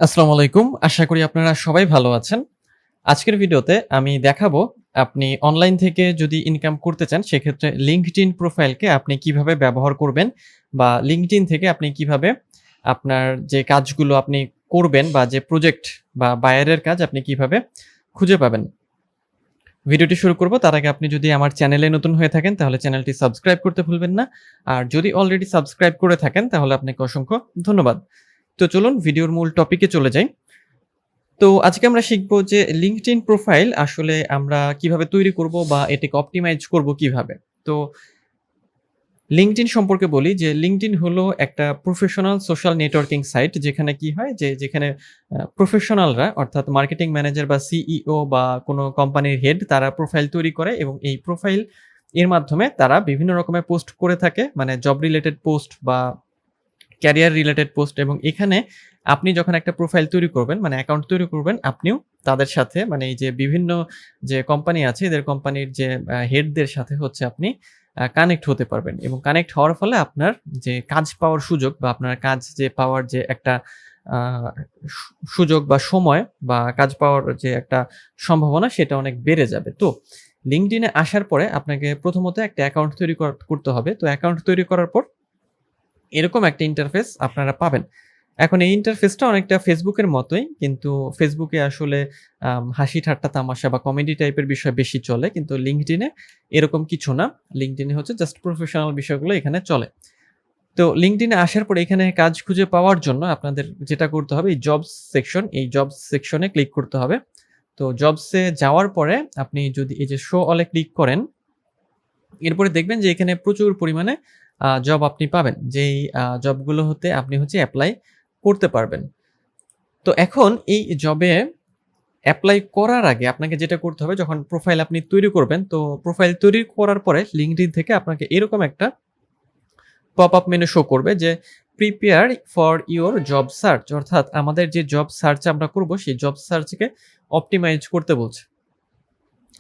আসসালামু আলাইকুম। আশা করি আপনারা সবাই ভালো আছেন। আজকের ভিডিওতে আমি দেখাবো আপনি অনলাইন থেকে যদি ইনকাম করতে চান সেক্ষেত্রে LinkedIn প্রোফাইলকে আপনি কিভাবে ব্যবহার করবেন বা LinkedIn থেকে আপনি কিভাবে আপনার যে কাজগুলো আপনি করবেন বা যে প্রজেক্ট বা বায়ারের কাজ আপনি কিভাবে খুঁজে পাবেন। ভিডিওটি শুরু করব তার আগে আপনি যদি আমার চ্যানেলে নতুন হয়ে থাকেন তাহলে চ্যানেলটি সাবস্ক্রাইব করতে ভুলবেন না। আর যদি অলরেডি সাবস্ক্রাইব করে থাকেন তাহলে আপনাকে অসংখ্য ধন্যবাদ। তো চলুন ভিডিওর মূল টপিকে চলে যাই। তো আজকে আমরা শিখব যে LinkedIn প্রোফাইল আসলে আমরা কিভাবে তৈরি করব বা এটাকে অপটিমাইজ করব কিভাবে। তো LinkedIn সম্পর্কে বলি যে LinkedIn হলো একটা প্রফেশনাল সোশ্যাল নেটওয়ার্কিং সাইট যেখানে কি হয় যেখানে প্রফেশনালরা অর্থাৎ মার্কেটিং ম্যানেজার বা সিইও বা কোনো কোম্পানির হেড তারা প্রোফাইল তৈরি করে এবং এই প্রোফাইল এর মাধ্যমে তারা বিভিন্ন রকমের পোস্ট করে থাকে মানে জব রিলেটেড পোস্ট বা ক্যারিয়ার রিলেটেড পোস্ট এবং এখানে আপনি যখন একটা প্রোফাইল তৈরি করবেন মানে অ্যাকাউন্ট তৈরি করবেন আপনিও তাদের সাথে মানে এই যে বিভিন্ন যে কোম্পানি আছে এদের কোম্পানির যে হেডদের সাথে হচ্ছে আপনি কানেক্ট হতে পারবেন এবং কানেক্ট হওয়ার ফলে আপনার যে কাজ পাওয়ার সুযোগ বা আপনার কাজ যে পাওয়ার যে একটা সুযোগ বা সময় বা কাজ পাওয়ার যে একটা সম্ভাবনা সেটা অনেক বেড়ে যাবে। তো LinkedIn এ আসার পরে আপনাকে প্রথমত একটা অ্যাকাউন্ট তৈরি করতে হবে। তো অ্যাকাউন্ট তৈরি করার পর এরকম একটা ইন্টারফেস আপনারা পাবেন। এখন এই ইন্টারফেসটা অনেকটা ফেসবুকের মতোই। কিন্তু ফেসবুকে আসলে হাসি ঠাট্টা তামাশা বা কমেডি টাইপের বিষয় বেশি চলে। কিন্তু LinkedIn এ এরকম কিছু না। LinkedIn এ হচ্ছে জাস্ট প্রফেশনাল বিষয়গুলো এখানে চলে। তো LinkedIn এ আসার পরে এখানে কাজ খুঁজে পাওয়ার জন্য আপনাদের যেটা করতে হবে এই জবস সেকশনে ক্লিক করতে হবে। তো জবসে যাওয়ার পরে আপনি যদি এই যে শো অল এ ক্লিক করেন এরপরে দেখবেন যে এখানে প্রচুর পরিমাণে জব আপনি পাবেন। যেই জবগুলো হতে আপনি হচ্ছে এপ্লাই করতে পারবেন। তো এখন এই জবে এপ্লাই করার আগে আপনাকে যেটা করতে হবে যখন প্রোফাইল আপনি তৈরি করবেন, তো প্রোফাইল তৈরি করার পরে LinkedIn থেকে আপনাকে এরকম একটা পপআপ মেনু শো করবে যে prepare for your job search অর্থাৎ আমাদের যে জব সার্চ আমরা করব সেই জব সার্চকে অপটিমাইজ করতে বলছে।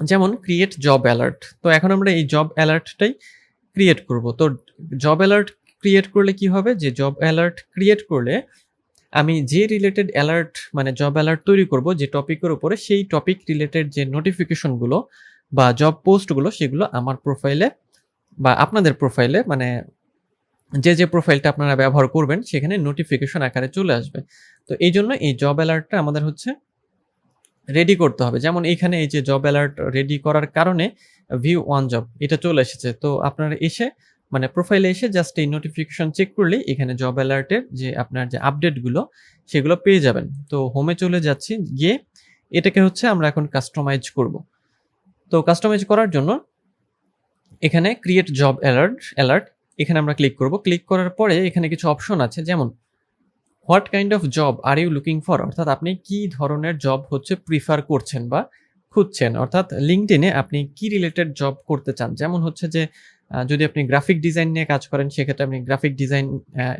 যেমন ক্রিয়েট জব অ্যালার্ট। তো এখন আমরা এই জব অ্যালার্টটাই ক্রিয়েট করব। তো জব অ্যালার্ট ক্রিয়েট করলে কি হবে যে জব অ্যালার্ট ক্রিয়েট করলে আমি যে রিলেটেড অ্যালার্ট মানে জব অ্যালার্ট তৈরি করব যে টপিকের উপরে সেই টপিক রিলেটেড যে নোটিফিকেশনগুলো বা জব পোস্টগুলো সেগুলো আমার প্রোফাইলে বা আপনাদের প্রোফাইলে মানে যে প্রোফাইলটা আপনারা ব্যবহার করবেন সেখানে নোটিফিকেশন আকারে চলে আসবে। তো এইজন্য এই জব অ্যালার্টটা আমাদের হচ্ছে রেডি করতে হবে। যেমন এইখানে এই যে জব অ্যালার্ট রেডি করার কারণে ভিউ ওয়ান জব এটা চলে এসেছে। তো আপনারা এসে মানে প্রোফাইলে এসে জাস্ট এই নোটিফিকেশন চেক করলেই এখানে জব অ্যালার্টের যে আপনার যে আপডেটগুলো সেগুলো পেয়ে যাবেন। তো হোমে চলে যাচ্ছি, গিয়ে এটাকে হচ্ছে আমরা এখন কাস্টমাইজ করব। তো কাস্টমাইজ করার জন্য এখানে ক্রিয়েট জব অ্যালার্ট এখানে আমরা ক্লিক করব। ক্লিক করার পরে এখানে কিছু অপশন আছে যেমন what kind of job are you looking for অর্থাৎ আপনি কি ধরনের জব হচ্ছে প্রিফার করছেন বা খুঁজছেন অর্থাৎ LinkedIn এ আপনি কি রিলেটেড জব করতে চান। যেমন হচ্ছে যে যদি আপনি গ্রাফিক ডিজাইন নিয়ে কাজ করেন সেক্ষেত্রে আপনি গ্রাফিক ডিজাইন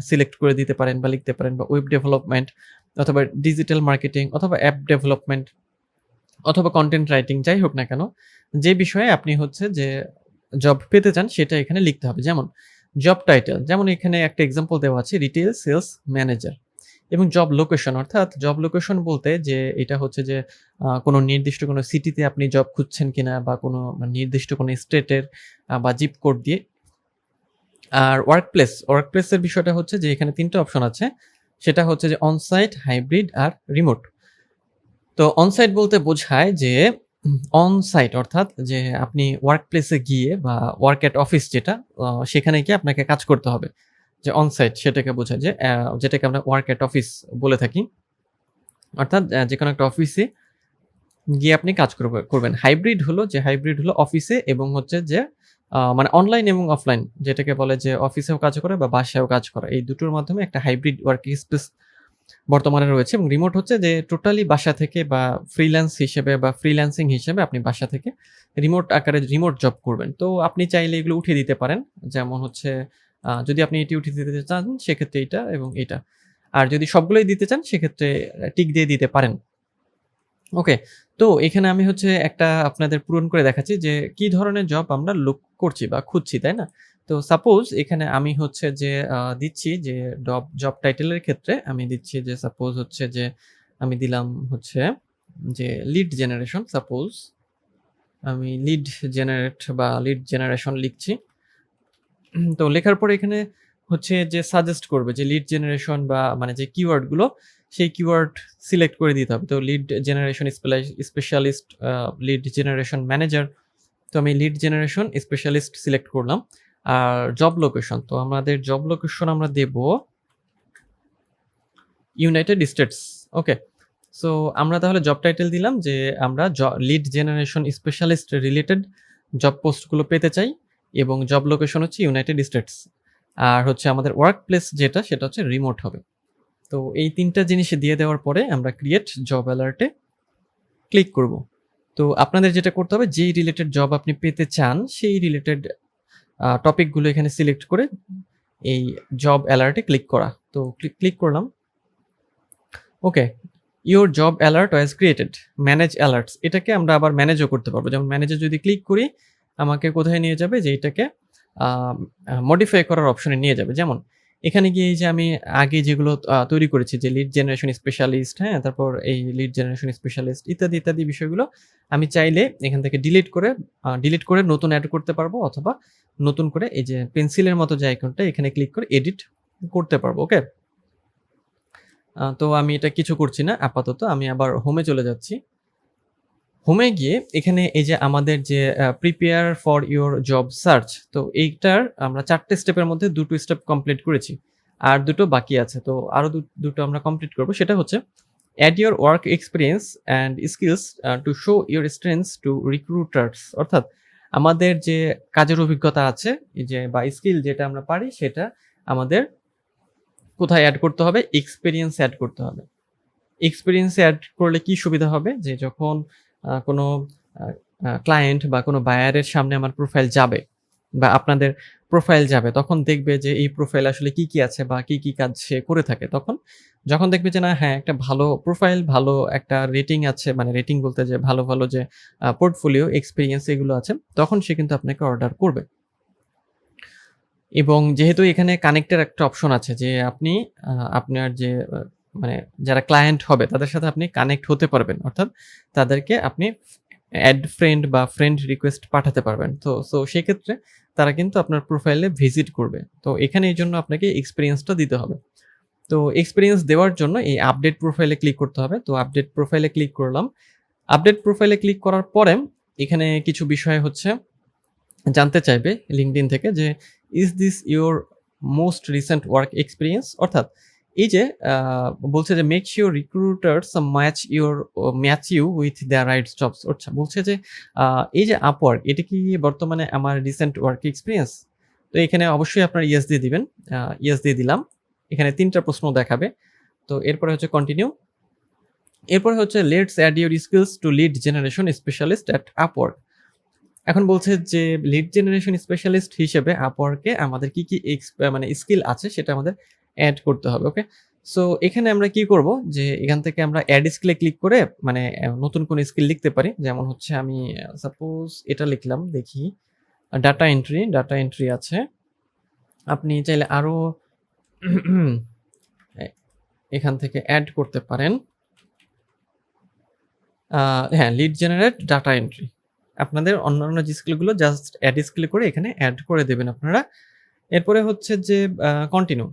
সিলেক্ট করে দিতে পারেন বা লিখতে পারেন বা ওয়েব ডেভেলপমেন্ট অথবা ডিজিটাল মার্কেটিং অথবা অ্যাপ ডেভেলপমেন্ট অথবা কনটেন্ট রাইটিং যাই হোক না কেন যে বিষয়ে আপনি হচ্ছে যে জব পেতে চান সেটা এখানে লিখতে হবে। যেমন জব টাইটেল যেমন এখানে একটা এক্সাম্পল দেওয়া আছে রিটেল সেলস ম্যানেজার এবং জব লোকেশন অর্থাৎ জব লোকেশন বলতে যে এটা হচ্ছে যে কোনো নির্দিষ্ট কোনো সিটিতে আপনি জব খুঁজছেন কিনা বা কোনো নির্দিষ্ট কোনো স্টেটের বা জিপ কোড দিয়ে। আর ওয়ার্কপ্লেসের বিষয়টা হচ্ছে যে এখানে ৩ টা অপশন আছে। সেটা হচ্ছে যে অনসাইট, হাইব্রিড আর রিমোট। তো অনসাইট বলতে বোঝায় যে অনসাইট অর্থাৎ যে আপনি ওয়ার্কপ্লেসে গিয়ে বা ওয়ার্ক এট অফিস যেটা সেখানে গিয়ে আপনাকে কাজ করতে হবে। যে অনসাইট সেটাকে বোঝায় যে যেটাকে আমরা ওয়ার্ক এট অফিস বলে থাকি। অর্থাৎ যেকোনো একটা অফিসে গিয়ে আপনি কাজ করবেন। হাইব্রিড হলো অফিসে এবং হচ্ছে যে মানে অনলাইন এবং অফলাইন যেটাকে বলে যে অফিসেও কাজ করে বা বাসায়ও কাজ করা। এই দুটোর মাধ্যমে একটা হাইব্রিড ওয়ার্ক স্পেস বর্তমানে রয়েছে এবং রিমোট হচ্ছে যে টোটালি বাসা থেকে বা ফ্রিল্যান্সিং হিসেবে আপনি বাসা থেকে রিমোট আকারে রিমোট জব করবেন। তো আপনি চাইলে এগুলো উঠিয়ে দিতে পারেন। যেমন হচ্ছে যদি আপনি এটি উঠিয়ে দিতে চান সেক্ষেত্রে এইটা এবং এইটা। আর যদি সবগুলোই দিতে চান সেক্ষেত্রে টিক দিয়ে দিতে পারেন। ওকে। তো এখানে আমি হচ্ছে একটা আপনাদের পূরণ করে দেখাচ্ছি যে কি ধরনের জব আমরা লুক করছি বা খুঁজছি, তাই না? তো তো সাপোজ এখানে আমি হচ্ছে যে দিচ্ছি যে জব টাইটেলের ক্ষেত্রে আমি দিচ্ছি যে সাপোজ হচ্ছে যে আমি দিলাম হচ্ছে যে লিড জেনারেশন। সাপোজ আমি লিড জেনারেশন লিখছি। তো লেখার পরে এখানে হচ্ছে যে সাজেস্ট করবে যে লিড জেনারেশন বা মানে যে কিওয়ার্ডগুলো সেই কিওয়ার্ড সিলেক্ট করে দিতে হবে। তো lead generation specialist, lead generation manager. তো আমি লিড জেনারেশন স্পেশালিস্ট সিলেক্ট করলাম। আর জব লোকেশন, তো আমাদের জব লোকেশন আমরা দেব ইউনাইটেড স্টেটস। ওকে, সো আমরা তাহলে জব টাইটেল দিলাম যে আমরা lead generation specialist related job পোস্টগুলো পেতে চাই এবং জব লোকেশন হচ্ছে ইউনাইটেড স্টেটস। আর হচ্ছে আমাদের ওয়ার্ক প্লেস যেটা সেটা হচ্ছে রিমোট হবে। তো এই 3টা জিনিস দিয়ে দেওয়ার পরে আমরা ক্রিয়েট জব অ্যালার্টে ক্লিক করব। তো আপনাদের যেটা করতে হবে, যেই রিলেটেড জব আপনি পেতে চান সেই রিলেটেড টপিকগুলো এখানে সিলেক্ট করে এই জব অ্যালার্টে ক্লিক করা। তো ক্লিক করলাম। Okay, your job alert was created, manage alerts. এটাকে আমরা আবার ম্যানেজও করতে পারবো। যেমন ম্যানেজে যদি ক্লিক করি আমাকে কোথায় নিয়ে যাবে, যে এটাকে মডিফাই করার অপশনে নিয়ে যাবে। যেমন এখানে গিয়ে এই যে আমি আগে যেগুলো তৈরি করেছি যে লিড জেনারেশন স্পেশালিস্ট, হ্যাঁ, তারপর এই লিড জেনারেশন স্পেশালিস্ট ইত্যাদি ইত্যাদি বিষয়গুলো আমি চাইলে এখান থেকে ডিলিট করে নতুন অ্যাড করতে পারবো, অথবা নতুন করে এই যে পেন্সিলের মতো যে আইকনটা এখানে ক্লিক করে এডিট করতে পারবো। ওকে, তো আমি এটা কিছু করছি না আপাতত। আমি আবার হোমে চলে যাচ্ছি। হোমে গিয়ে এখানে এই যে আমাদের যে prepare for your job search, তো এইটার আমরা 4টে স্টেপের মধ্যে 2টো স্টেপ কমপ্লিট করেছি, আর 2টো বাকি আছে। তো আরও দুটো আমরা কমপ্লিট করবো। সেটা হচ্ছে add your work experience and skills to show your strengths to recruiters. অর্থাৎ আমাদের যে কাজের অভিজ্ঞতা আছে এই যে বা স্কিল যেটা আমরা পারি সেটা আমাদের কোথায় অ্যাড করতে হবে, এক্সপিরিয়েন্স অ্যাড করতে হবে। এক্সপিরিয়েন্স অ্যাড করলে কি সুবিধা হবে, যে যখন কোনো ক্লায়েন্ট বা কোনো বায়ারের সামনে আমার প্রোফাইল যাবে বা আপনাদের প্রোফাইল যাবে, তখন দেখবে যে এই প্রোফাইল আসলে কি আছে বা কি কাজ সে করে থাকে। যখন দেখবে যে না, হ্যাঁ, একটা ভালো প্রোফাইল, ভালো একটা রেটিং আছে, মানে রেটিং বলতে যে ভালো যে পোর্টফোলিও এক্সপিরিয়েন্স এগুলো আছে, তখন সে কিন্তু আপনাকে অর্ডার করবে। এবং যেহেতু এখানে কানেক্টের একটা অপশন আছে যে আপনি আপনার যে মানে যারা ক্লায়েন্ট হবে তাদের সাথে আপনি কানেক্ট হতে পারবেন, অর্থাৎ তাদেরকে আপনি অ্যাড ফ্রেন্ড বা ফ্রেন্ড রিকোয়েস্ট পাঠাতে পারবেন। তো সেক্ষেত্রে তারা কিন্তু আপনার প্রোফাইলে ভিজিট করবে। তো এখানে এই জন্য আপনাকে এক্সপিরিয়েন্সটা দিতে হবে। তো এক্সপিরিয়েন্স দেওয়ার জন্য এই আপডেট প্রোফাইলে ক্লিক করতে হবে। তো আপডেট প্রোফাইলে ক্লিক করলাম। আপডেট প্রোফাইলে ক্লিক করার পরে এখানে কিছু বিষয় হচ্ছে জানতে চাইবে লিঙ্কডইন থেকে যে is this your most recent work experience. অর্থাৎ এই যে বলছে যে make sure recruiters match you with their right jobs. আচ্ছা, বলছে যে এই যে আপওয়ার্ক, এটা কি বর্তমানে আমার রিসেন্ট ওয়ার্ক এক্সপিরিয়েন্স। তো এখানে অবশ্যই আপনার ইয়েস দিয়ে দিবেন। ইয়েস দিয়ে দিলাম। এখানে 3টা প্রশ্ন দেখাবে। তো এরপরে হচ্ছে কন্টিনিউ। এরপরে হচ্ছে let's add your skills to lead generation specialist at Upwork. এখন বলছে যে লিড জেনারেশন স্পেশালিস্ট হিসেবে আপওয়ার্কে আমাদের কি মানে স্কিল আছে সেটা আমাদের অ্যাড করতে হবে। ওকে, সো এখানে আমরা কি করব, যে এখান থেকে আমরা অ্যাড স্কিলে ক্লিক করে মানে নতুন কোন স্কিল লিখতে পারি। যেমন হচ্ছে আমি সাপোজ এটা লিখলাম, দেখি ডাটা এন্ট্রি আছে। আপনি চাইলে আরো এখান থেকে অ্যাড করতে পারেন। হ্যাঁ, লিড জেনারেট ডাটা এন্ট্রি। আপনাদের অন্যান্য যে স্কিলগুলো জাস্ট অ্যাড স্কিল করে এখানে অ্যাড করে দেবেন আপনারা। এরপরে হচ্ছে যে কন্টিনিউ।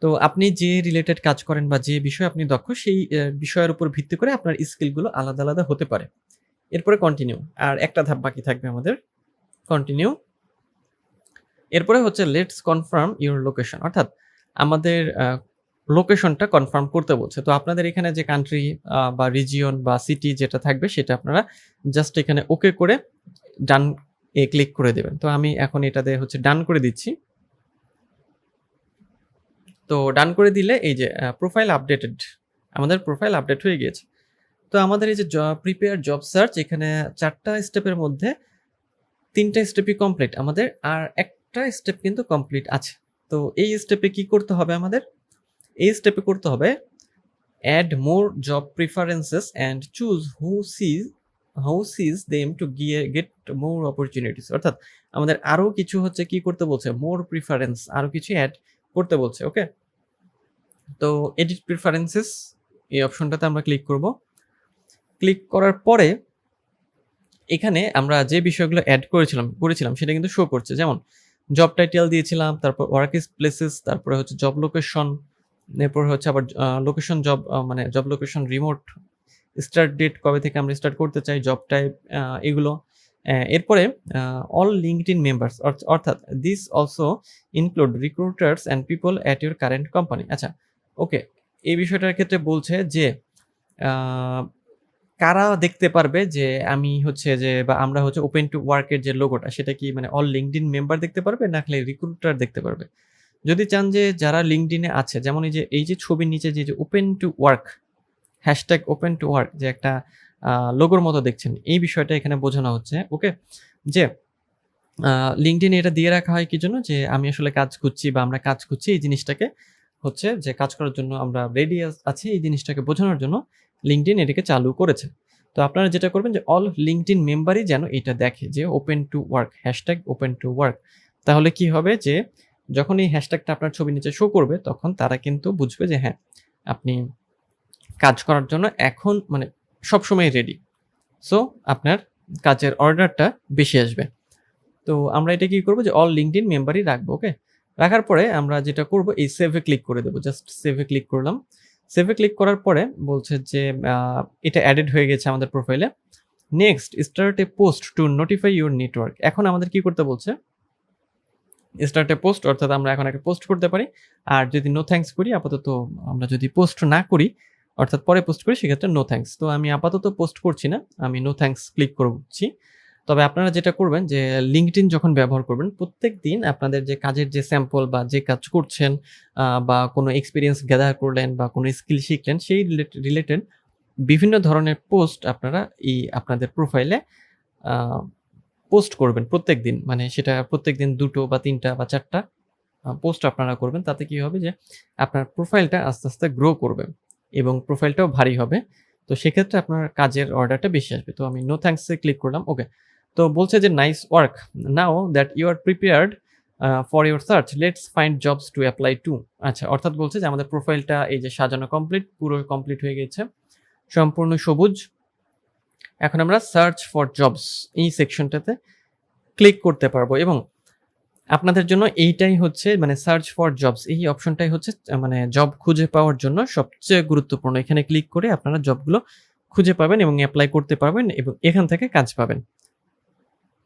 তো আপনি যে রিলেটেড কাজ করেন বা যে বিষয়ে আপনি দক্ষ সেই বিষয়ের উপর ভিত্তি করে আপনার স্কিলগুলো আলাদা আলাদা হতে পারে। এরপরে কন্টিনিউ। আর একটা ধাপ বাকি থাকবে আমাদের, কন্টিনিউ। এরপরে হচ্ছে লেটস কনফার্ম ইউর লোকেশন। অর্থাৎ আমাদের লোকেশনটা কনফার্ম করতে বলছে। তো আপনাদের এখানে যে কান্ট্রি বা রিজিয়ন বা সিটি যেটা থাকবে সেটা আপনারা জাস্ট এখানে ওকে করে ডান ক্লিক করে দেবেন। তো আমি এখন এটাতে হচ্ছে ডান করে দিচ্ছি। তো ডান করে দিলে এই যে প্রোফাইল আপডেটেড, আমাদের প্রোফাইল আপডেট হয়ে গিয়েছে। তো আমাদের এই যে প্রিপেয়ার জব সার্চ, এখানে 4টা স্টেপের মধ্যে 3টা স্টেপই কমপ্লিট আমাদের, আর একটা স্টেপ কিন্তু কমপ্লিট আছে। তো এই স্টেপে কি করতে হবে আমাদের, এই স্টেপে করতে হবে add more job preferences and choose who sees them to get more opportunities. অর্থাৎ আমাদের আরও কিছু হচ্ছে কি করতে বলছে, মোর প্রিফারেন্স আরও কিছু অ্যাড করতে বলছে। ওকে, তো এডিট প্রিফারেন্সেস এই অপশনটাতে আমরা ক্লিক করব। ক্লিক করার পরে এখানে আমরা যে বিষয়গুলো অ্যাড করেছিলাম সেটা কিন্তু শো করছে। যেমন জব টাইটেল দিয়েছিলাম, তারপর ওয়ার্ক প্লেসেস, তারপরে হচ্ছে জব লোকেশন, এরপর হচ্ছে আবার লোকেশন জব মানে job location, remote, start date কবে থেকে আমরা স্টার্ট করতে চাই, জব টাইপ, এগুলো। এরপরে অল লিঙ্কডইন মেম্বার্স, অর্থাৎ this also include recruiters and people at your current company. আচ্ছা, ওকে, এই বিষয়টার ক্ষেত্রে বলছে যে কারা দেখতে পারবে যে আমি হচ্ছে যে বা আমরা হচ্ছে ওপেন টু ওয়ার্কের যে লোগোটা সেটা কি মানে অল লিঙ্কডইন মেম্বার দেখতে পারবে নাকি রিক্রুটার দেখতে পারবে। যদি চান যে যারা লিঙ্কডইনে আছে, যেমন এই যে ছবির নিচে যে open to work, hashtag open to work যে একটা লোগোর মতো দেখছেন, এই বিষয়টা এখানে বোঝানো হচ্ছে। ওকে, যে লিঙ্কডইনে এটা দিয়ে রাখা হয় কি জন্য, যে আমি আসলে কাজ খুঁজছি বা আমরা কাজ খুঁজছি, এই জিনিসটাকে হচ্ছে যে কাজ করার জন্য আমরা রেডি আছি, এই জিনিসটাকে বোঝানোর জন্য লিঙ্কডইন এটাকে চালু করেছে। তো আপনারা যেটা করবেন যে অল লিঙ্কডইন মেম্বারই যেন এটা দেখে যে open to work, hashtag open to work. তাহলে কি হবে যে যখন এই হ্যাশট্যাগটা আপনার ছবির নিচে শো করবে তখন তারা কিন্তু বুঝবে যে হ্যাঁ আপনি কাজ করার জন্য এখন মানে সবসময় রেডি। সো আপনার কাজের অর্ডারটা বেশি আসবে। তো আমরা এটা কি করবো যে অল লিঙ্কডইন মেম্বারই রাখবো। ওকে, রাখার পরে আমরা যেটা করব এই সেভে ক্লিক করে দেবো। জাস্ট সেভে ক্লিক করলাম। সেভে ক্লিক করার পরে বলছে যে এটা অ্যাডেড হয়ে গেছে আমাদের প্রোফাইলে। Next start A post to notify your network. এখন আমাদের কি করতে বলছে, স্টার্ট এ পোস্ট, অর্থাৎ আমরা এখন একটা পোস্ট করতে পারি। আর যদি নো থ্যাঙ্কস করি, আপাতত আমরা যদি পোস্ট না করি অর্থাৎ পরে পোস্ট করি সেক্ষেত্রে নো থ্যাঙ্কস। তো আমি আপাতত পোস্ট করছি না, আমি নো থ্যাঙ্কস ক্লিক করছি। তবে আপনারা যেটা করবেন যে লিঙ্কডইন যখন ব্যবহার করবেন প্রত্যেক দিন আপনাদের যে কাজের যে স্যাম্পল বা যে কাজ করছেন বা কোনো এক্সপিরিয়েন্স গ্যাদার করলেন বা কোনো স্কিল শিখলেন সেই রিলেটেড বিভিন্ন ধরনের পোস্ট আপনারা এই আপনাদের প্রোফাইলে পোস্ট করবেন প্রত্যেক দিন। মানে সেটা প্রত্যেক দিন 2টো বা 3টা বা 4টা পোস্ট আপনারা করবেন। তাতে কি হবে যে আপনার প্রোফাইলটা আস্তে আস্তে গ্রো করবে এবং প্রোফাইলটাও ভারী হবে। তো সেক্ষেত্রে আপনার কাজের অর্ডারটা বেশি আসবে। তো আমি নো থ্যাঙ্কসে ক্লিক করলাম। ওকে, তো বলছে যে nice work, now that you are prepared for your search, let's find jobs to apply to. আচ্ছা, অর্থাৎ বলছে যে আমাদের প্রোফাইলটা এই যে সাজানো কমপ্লিট, পুরো কমপ্লিট হয়ে গেছে, সম্পূর্ণ সবুজ। এখন আমরা সার্চ ফর জবস এই সেকশনটাতে ক্লিক করতে পারবো এবং আপনাদের জন্য এইটাই হচ্ছে মানে সার্চ ফর জবস এই অপশনটাই হচ্ছে মানে জব খুঁজে পাওয়ার জন্য সবচেয়ে গুরুত্বপূর্ণ। এখানে ক্লিক করে আপনারা জবগুলো খুঁজে পাবেন এবং অ্যাপ্লাই করতে পারবেন এবং এখান থেকে কাজ পাবেন।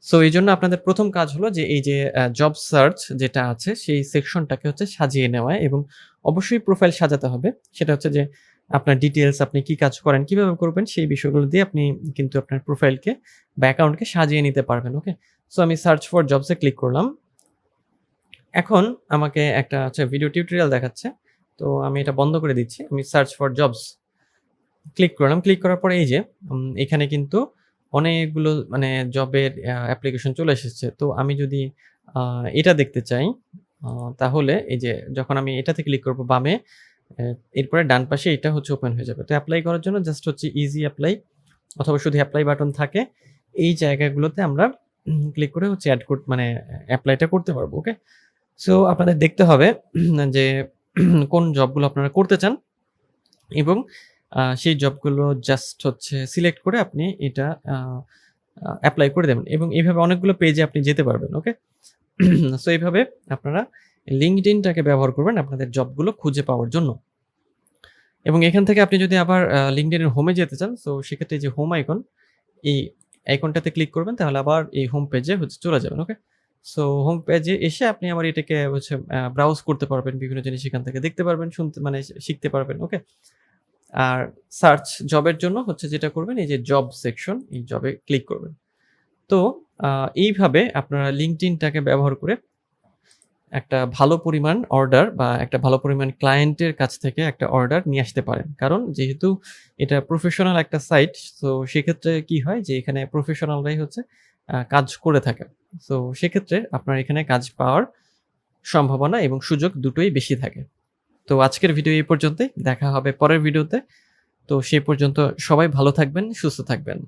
সো এই জন্য আপনাদের প্রথম কাজ হলো যে এই যে জব সার্চ যেটা আছে সেই সেকশনটাকে হচ্ছে সাজিয়ে নেওয়া এবং অবশ্যই প্রোফাইল সাজাতে হবে। সেটা হচ্ছে যে আপনার ডিটেলস, আপনি কি কাজ করেন, কিভাবে করবেন সেই বিষয়গুলো দিয়ে আপনি কিন্তু আপনার প্রোফাইলকে বা অ্যাকাউন্টকে সাজিয়ে নিতে পারবেন। ওকে, সো আমি সার্চ ফর জবসে ক্লিক করলাম। এখন আমাকে একটা হচ্ছে ভিডিও টিউটোরিয়াল দেখাচ্ছে, তো আমি এটা বন্ধ করে দিচ্ছি। আমি সার্চ ফর জবস ক্লিক করলাম। ক্লিক করার পরে এই যে এখানে কিন্তু অনেকগুলো মানে জবের অ্যাপ্লিকেশন চলে এসেছে। তো আমি যদি এটা দেখতে চাই তাহলে এই যে যখন আমি এটাতে ক্লিক করব বামে, এরপরে ডান পাশে এটা হচ্ছে ওপেন হয়ে যাবে। তো অ্যাপ্লাই করার জন্য জাস্ট হচ্ছে ইজি অ্যাপ্লাই অথবা শুধু অ্যাপ্লাই বাটন থাকে, এই জায়গাগুলোতে আমরা ক্লিক করে হচ্ছে মানে অ্যাপ্লাইটা করতে পারবো। ওকে, সো আপনাদের দেখতে হবে যে কোন জবগুলো আপনারা করতে চান এবং সেই জবগুলো জাস্ট হচ্ছে সিলেক্ট করে আপনি এটা অ্যাপ্লাই করে দেবেন এবং এইভাবে অনেকগুলো পেজে আপনি যেতে পারবেন। ওকে, সো এইভাবে আপনারা লিঙ্কডইনটাকে ব্যবহার করবেন আপনাদের জবগুলো খুঁজে পাওয়ার জন্য। এবং এখান থেকে আপনি যদি আবার লিঙ্কডইনের হোমে যেতে চান, সো সেক্ষেত্রে যে হোম আইকন, এই আইকনটাতে ক্লিক করবেন তাহলে আবার এই হোম পেজে হচ্ছে চলে যাবেন। ওকে, সো হোম পেজে এসে আপনি আবার এটাকে হচ্ছে ব্রাউজ করতে পারবেন, বিভিন্ন জিনিস এখান থেকে দেখতে পারবেন, মানে শিখতে পারবেন। ওকে, আর সার্চ জবের জন্য হচ্ছে যেটা করবেন এই যে জব সেকশন, এই জবে ক্লিক করবেন। তো এইভাবে আপনারা লিঙ্কডইনটাকে ব্যবহার করে একটা ভালো পরিমাণ অর্ডার বা একটা ভালো পরিমাণ ক্লায়েন্টের কাছ থেকে একটা অর্ডার নিয়ে আসতে পারেন। কারণ যেহেতু এটা প্রফেশনাল একটা সাইট, সো সেক্ষেত্রে কি হয় যে এখানে প্রফেশনালরাই হচ্ছে কাজ করে থাকে। সো সেক্ষেত্রে আপনার এখানে কাজ পাওয়ার সম্ভাবনা এবং সুযোগ দুটোই বেশি থাকে। তো আজকের ভিডিও এই পর্যন্তই, দেখা হবে পরের ভিডিওতে। তো সেই পর্যন্ত সবাই ভালো থাকবেন, সুস্থ থাকবেন।